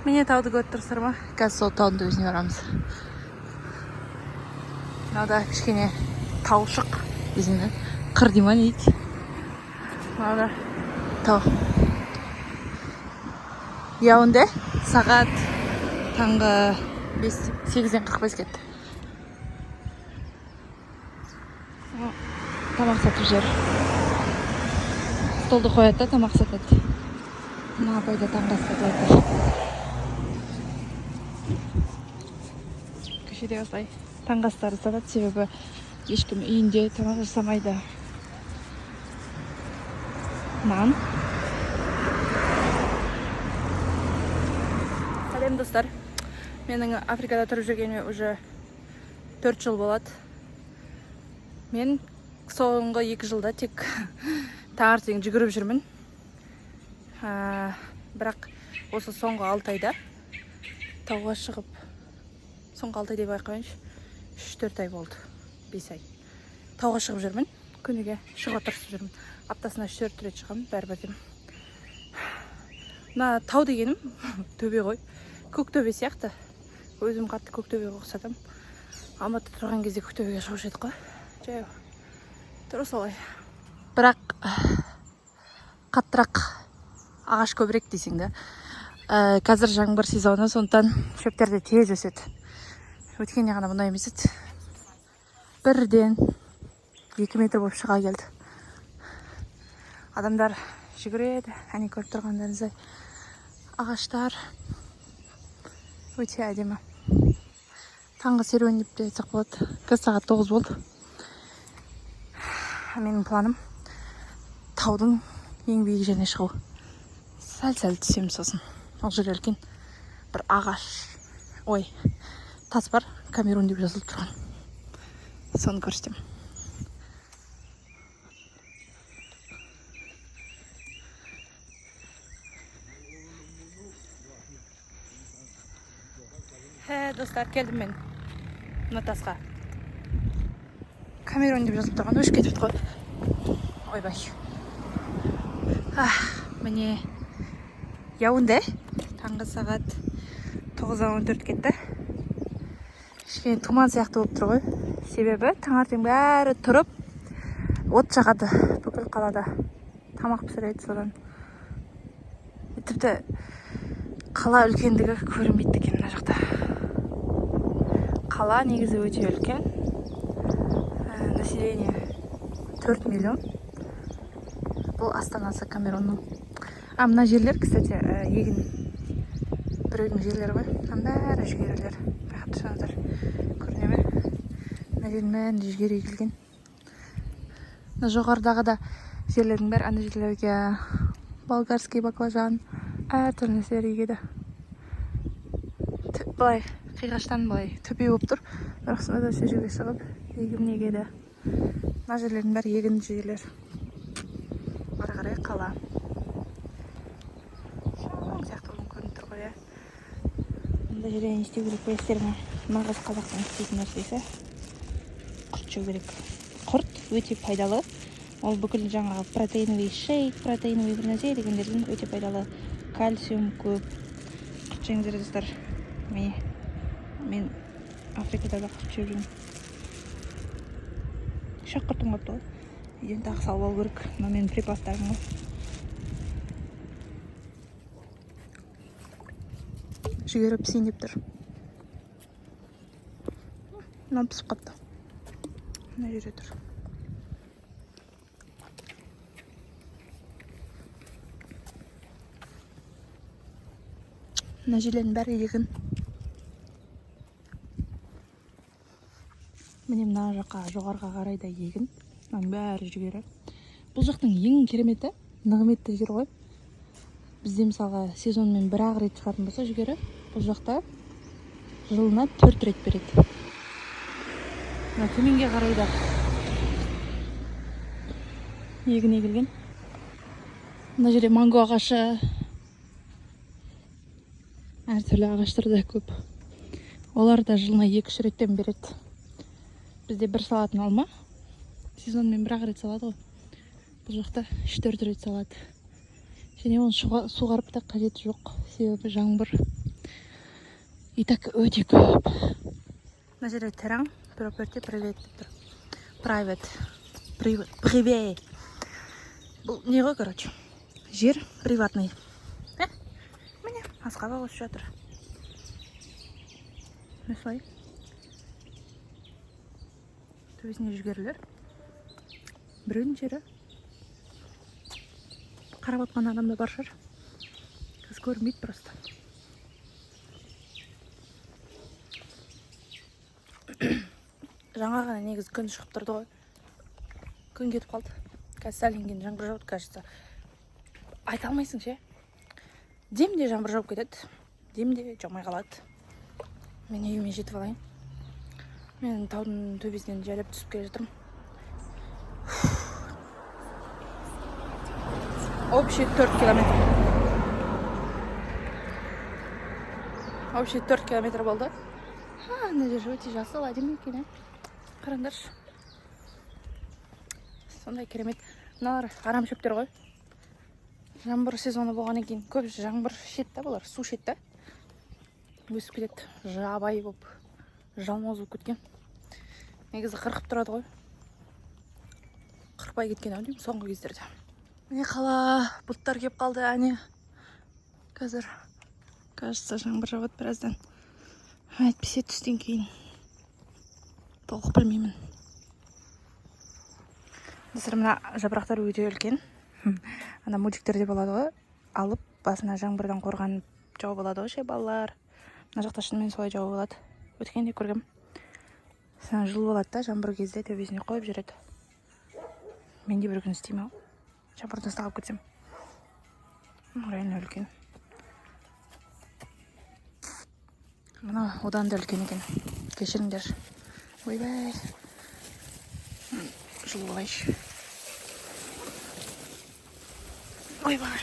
Міне тауды көріп тұрсыздар ма? Қазір сол таудың өзіне барамыз. Мынада кішкене таушық десеңдер. Қыр дей ма не дейді? Мынада тау. Яунде сағат таңғы 8-ден 45 кетті. Тамақ сатып жер. Столды қояды да тамақ сатады. Мына апайда таңғы ас сатылады. Көшеде осылай таңғы астарды сатады, себебі ешкім үйінде тамақ жасамайды. Нан. Сәлем достар. Менің Африкада тұрып жүргеніме уже 4 жыл болады. Мен соңғы 2 жылда тек таңертең жүгіріп жүрмін. Бірақ осы соңғы 6 айда тауға шығып, соңғы 6 ай деп байқайыншы, 3-4 ай болды, 5 ай. Тауға шығып жүрмін, күніге шығуға тырысып жүрмін. Аптасына 3-4 рет шығамын, бәрібір. Мына тау дегенім төбе ғой. Көк төбе сияқты. Өзім қатты көк төбеге ұқсатамын. Алматыда тұрған кезде көк төбеге шығушы едік қой. Жаяу. Тұры солай. Бірақ қаттырақ ағаш көбірек дейсің де. Қазір жаңбыр сезоны, сондықтан шөптер де тез өседі. Өткенде ғана бұндай емес еді. Бірден 2 метр болып шыға келді. Адамдар жүгіреді. Әне көріп тұрғандарыңыздай ағаштар өте әдемі. Таңғы серуен деп те айтсақ болады. Қазір сағат 9 болды. Менің планым таудың ең биік жеріне шығу. Сәл-сәл түсем сосын. Ол жерде үлкен бір ағаш, тас бар, Камерун деп жазылып тұрған. Соны көрсетем. Достар, келдім мен мына тасқа. Камерун деп жазылып тұрған, өшіп кетіпті ғой. Ойбай. Міне Яунде таңғы сағат 9:14 кетті. Кішкене тұман сияқты болып тұр ғой. Себебі таңертең бәрі тұрып от жағады бүкіл қалада. Тамақ пісіреді содан. Тіпті қала үлкендігі көрінбейді екен мына жақта. Қала негізі өте үлкен. Население 4 миллион. Бұл астанасы Камерунның. Мына жерлер, кстати, егін біреудің жерлері ғой. Бәрі жүгерілер. Байқап тұрсаңыздар, көріне ме? Мына жердің бәрінде жүгері егілген. Жоғарыдағы да жерлердің бәрі, ана жерлерге болгарский баклажан, әртүрлі нәрселер егеді. Былай қиғаштан былай төпе болып тұр. Бірақ сонда да жерге шығып егін егеді. Мына жерлердің бәрі егін жерлер. Ары қарай қала. Сияқты оның көрініп тұр ғой. Мұнда жерде не істеу керек білесіздер ме? Нағыз қазақтың істейтін нәрсесі құрт жеу керек. Құрт өте пайдалы. Ол бүкіл жаңағы протеиновый шейк, протеиновый бір нәрсе дегендерден өте пайдалы. Кальциум көп. Құрт жеңіздер достар. Мен Африкада да құрт жеп жүрмін. Шақ құртым қапты ғой. Үйден тағы салып алу керек. Мына менің припастарым ғой. Жүгері пісейін деп тұр. Мына пісіп қапты. Мына жерде тұр. Мына жерлердің бәрі егін. Міне мына жаққа жоғарға қарай да егін. Мынаның бәрі жүгері. Бұл жақтың ең кереметі нығметті жер ғой. Бізде мысалға сезонмен 1-ақ рет шығатын болса жүгері, бұл жақта жылына 4 рет береді. Мына төменге қарай да егін егілген. Мына жерде манго ағашы, әртүрлі ағаштар да көп. Олар да жылына 2-3 реттен береді. Бізде бір салатын алма сезонмен 1-ақ рет салады ғой. Бұл жақта 3-4 рет салады. Және оны суғарып та қажеті жоқ. Себебі жаңбыр И так өте көп. Мына жерде тераң, property, private деп тұр. Private. Privé. Бұл не ғой, короче. Жер приватный. Міне, асқаба өсіп жатыр. Осылай. Төбесіне жүгерілер. Біреудің жері. Қарап отқан адамда бар шығар. Қыз көрмейді просто. Жаңа ғана негізі күн шығып тұрды ғой. Күн кетіп қалды. Қазір сәлінген жаңбыр жауды, кажется. Айта алмайсың ше. Демде жаңбыр жауып кетеді. Демде жаумай қалады. Мен үйіме жетіп алайын. Мен таудың төбесінен жайлап түсіп келе жатырмын. Общий 4 километр. Общий 4 километр болды. Мына жер өте жасыл, әдемі екен. Қараңдаршы. Сондай керемет. Мыналар арам шөптер ғой. Жаңбыр сезоны болғаннан кейін көп жаңбыр ішеді, бұлар су ішеді. Өсіп кетеді. Жабай болып, жалмауыз болып кеткен. Негізі қырқып тұрады ғой. Қырқпай кеткен ау деймін соңғы кездерде. Міне қала бұлттар кеп қалды, әне. Қазір кажется жаңбыр жауады біраздан. Әйтпесе түстен кейін. Толық білмеймін. Дәсір мына жапырақтар өте үлкен. Ана мультиктерде болады ғой. Алып басына жаңбырдан қорғанып жауып алады ғой балалар. Мына жақта шынымен солай жауып алады. Өткенде көргем. Сана жыл болады да, жаңбыр кезде төбесіне қойып жүреді. Мен де бір күн істеймін ау. Жаңбырдан тастап кетсем. Реально үлкен. Мына одан да үлкен екен. Кешіріңдер. Ойбай. Жылылайшы. Ойбай.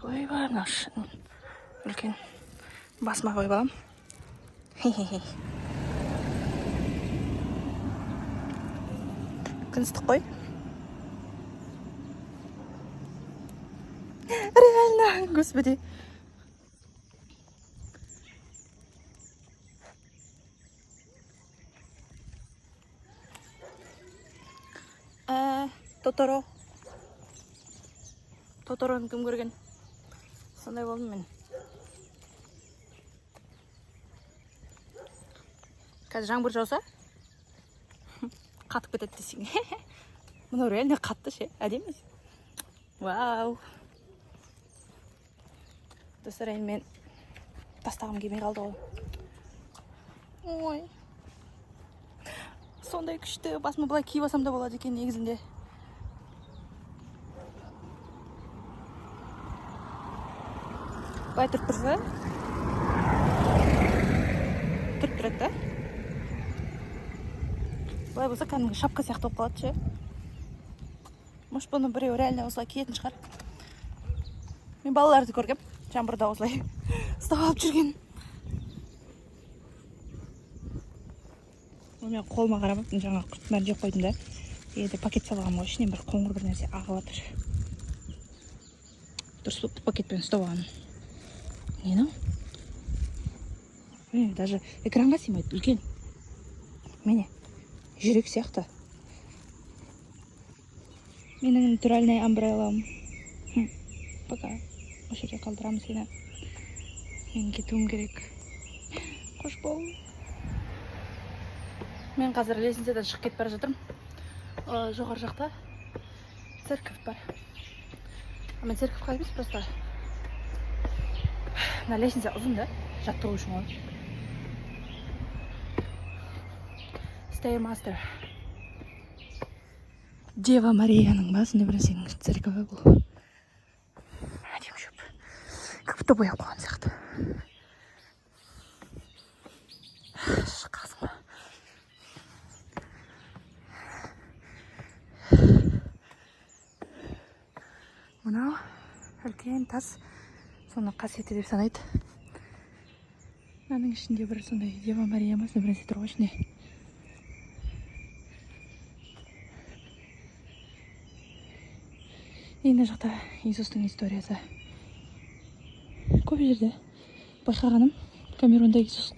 Ойбай, мына шын үлкен. Басыма қойып алам. Хе-хе-хе. Күн ыстық қой. Реально, господи. Тоторо. Тотороны кім көрген? Сондай болдым мен. Қазір жаңбыр жауса, қатып кетеді десең. Мұны реально қатты ше, әдемі. Вау. Достар, мен тастағым келмей қалды ғой. Ой. Сондай күшті, басыма былай киіп алсам да болады екен негізінде. Былай тұрып тұрса, тұрып тұрады да. Былай болса кәдімгі шапка сияқты болып қалады ше. Может, бұны біреу реально осылай киетін шығар. Мен балаларды көргем, жаңбырда осылай ұстап алып жүрген. Мен қолыма қарамаппын, жаңа құрт бәрін жеп қойдым да. Еді пакет салғам ғой, ішінен бір қоңыр бір нәрсе ағылып жүр. Дұрыс болыпты пакетпен ұстап алғаным. Не ну? Даже экранға сыймайды, үлкен. Міне, жүрек сияқты. Менің натуральный амбреллам. Пока. Осы жерде қалдырамын сені. Мен кетуім керек. Қош бол. Мен қазір лестницадан шығып кетіп бара жатырмын. Жоғары жақта церковь бар. Мен церковьқа емес, просто мына лестница ұзын да, жаттығу үшін ғой. Stairmaster. Дева Марияның басында бірнәрсенің церкові бұл. Әдемі шөп. Как будто бояп қойған сияқты. Шыққасың ба? Мынау үлкен тас. Соны қасиетті деп санайды. Мынаның ішінде бір сондай Дева Мария ма, бір нәрсе тұр ғой ішінде. Енді жақта Иисустың историясы. көп жерде байқағаным Камерунда сосын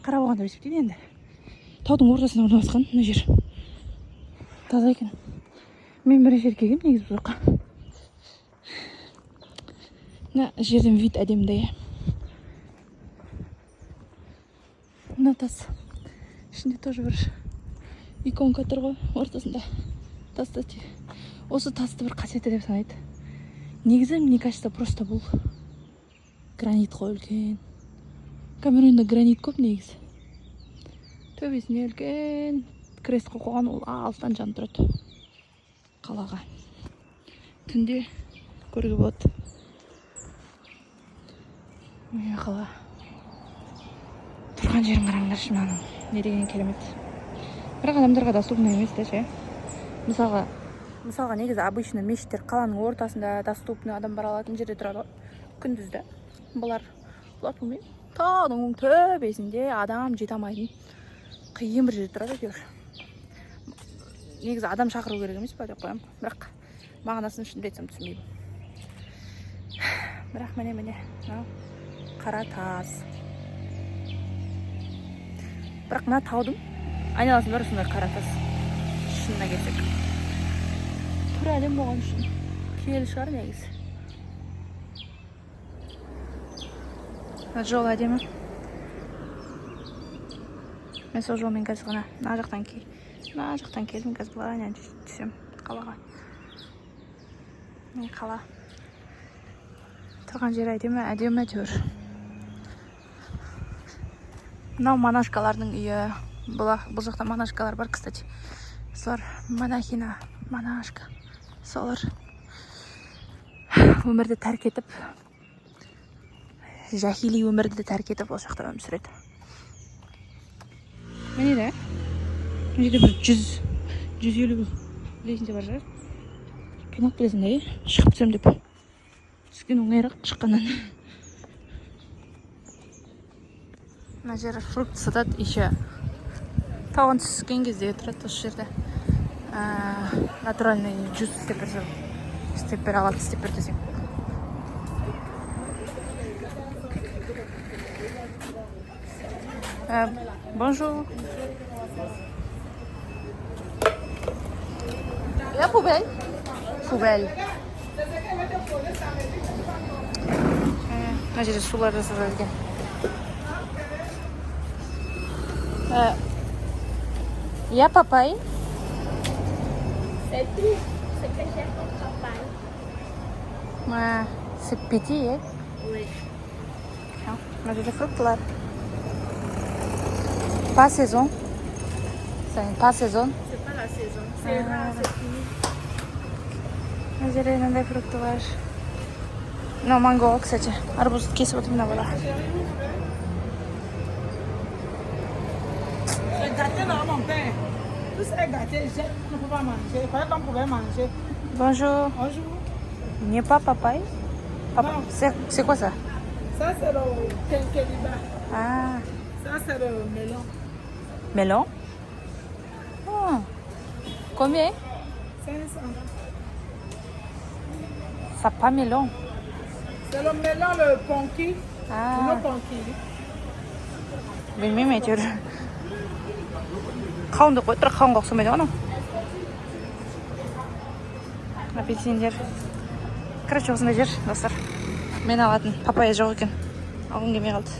қара болғанда есептейді енді. Таудың ортасына орналасқан мына жер. Таза екен. Мен бірінші рет келгем негізі бұл жаққа. Мына жерден вид әдемді. Мына тас. Ішінде тоже бір иконка тұр ғой ортасында. Тастати. Осы тасты бір қасиетті деп санайды. Негізі, мне кажется, просто бұл гранит қой үлкен. Камерунда гранит көп негізі. Төбесіне үлкен крест қойған, ол алыстан жанып тұрады. Қалаға. Түнде көруге болады. Міне қала. Тұрған жерін қараңдаршы, мынаның не деген керемет. Бірақ адамдарға доступны емес те ше. Мысалға негізі обычно мешіттер қаланың ортасында доступны адам бара алатын жерде тұрады ғой. Күндізді. Бұлар білмеймін. Таудың төбесінде адам жете алмайтын қиын бір жерде тұрады әйтеуір. Негізі адам шақыру керек емес па деп қоямын. Бірақ мағынасын шынымды айтсам түсінбеймін. Бірақ міне қара тас. Бірақ мына таудың айналасында бар сондай қара тас. Шынына келсек. Түр әдем болған үшін киелі шығар негізі. Жол әдемі. Мен сол жолмен қазір ғана мына жақтан келдім, қазір былай түсем қалаға. Мен қала. Тұрған жер әдемі әтеуір. Мынау монашкалардың үйі. Бұл жақта монашкалар бар, кстати. Солар монашка. Солар өмірді тәрк етіп, жахили өмірді тәрк етіп, ол жақта өмір сүреді. Міне де, мына жерде бір 150 білесінде бар жар. Қинақ білесінде, шығып түсем деп. Түскен оңайрақ шыққаннан. Мына жер фрукт сатады, еще тауын түскен кезде тұрады осы жерде. Натуральный жус істеп бере алады, істеп бер десең. Bonjour. Il y a poubelle? Poubelle. Mына жерде сулар жасалған. Il y a papaye? C'est tout ce que j'ai comme papaye. Ouais, c'est petit, hein? Oui. Mına жерде фруктылар. Pas saison. C'est pas saison. C'est pas la saison. C'est rare, c'est fini. Mına жерде мындай фруктылар. Мына манго, кстати. Арбуз кесіп отыр мына бала. C'est gâté là, mon père. Tout ça est gâté, je ne peux pas manger. Il fallait qu'on pouvait manger. Bonjour. Bonjour. Il n'y a pas papaye? Non. C'est quoi ça? Ça, c'est le quinqueliba. Ah, Ça, c'est le melon. melon? Oh. Combien? 500. Ça pas melon. C'est le melon, le ponky. Ah, Le ponky. bilmiyorum әйтеуір. Қауынды қой, тұрақ қауынға ұқсамайды ғой анау. Апельсиндер. Короче, осындай жер, достар. Мен алатын папайя жоқ екен. Алғым келмей қалды.